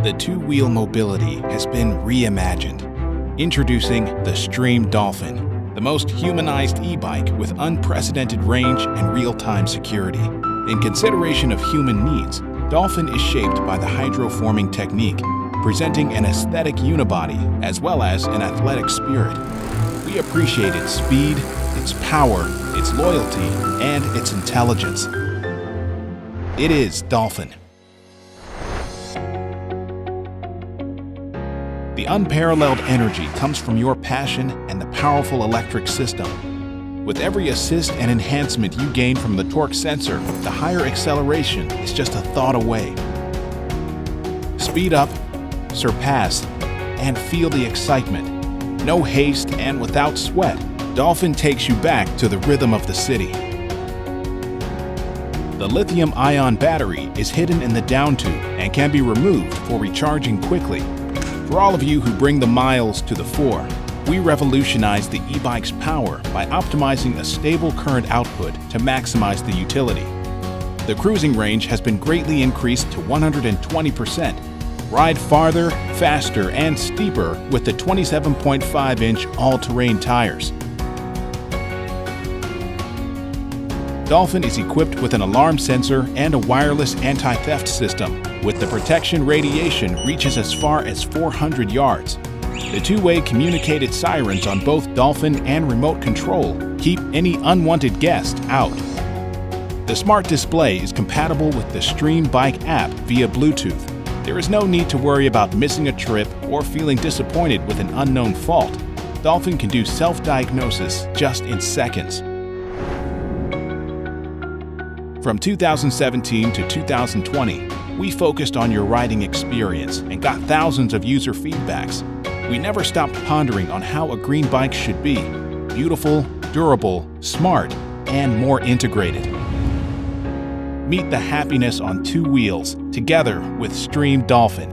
The two-wheel mobility has been reimagined. Introducing the SDREAM Dolphin, the most humanized e-bike with unprecedented range and real-time security. In consideration of human needs, Dolphin is shaped by the hydroforming technique, presenting an aesthetic unibody as well as an athletic spirit. We appreciate its speed, its power, its loyalty, and its intelligence. It is Dolphin. The unparalleled energy comes from your passion and the powerful electric system. With every assist and enhancement you gain from the torque sensor, the higher acceleration is just a thought away. Speed up, surpass, and feel the excitement. No haste and without sweat, Dolphin takes you back to the rhythm of the city. The lithium-ion battery is hidden in the down tube and can be removed for recharging quickly. For all of you who bring the miles to the fore, we revolutionize the e-bike's power by optimizing a stable current output to maximize the utility. The cruising range has been greatly increased to 120%. Ride farther, faster, and steeper with the 27.5-inch all-terrain tires. Dolphin is equipped with an alarm sensor and a wireless anti-theft system, with the protection radiation reaches as far as 400 yards. The two-way communicated sirens on both Dolphin and remote control keep any unwanted guest out. The smart display is compatible with the SDREAM Bike app via Bluetooth. There is no need to worry about missing a trip or feeling disappointed with an unknown fault. Dolphin can do self-diagnosis just in seconds. From 2017 to 2020, we focused on your riding experience and got thousands of user feedbacks. We never stopped pondering on how a green bike should be: beautiful, durable, smart, and more integrated. Meet the happiness on two wheels together with SDREAM Dolphin.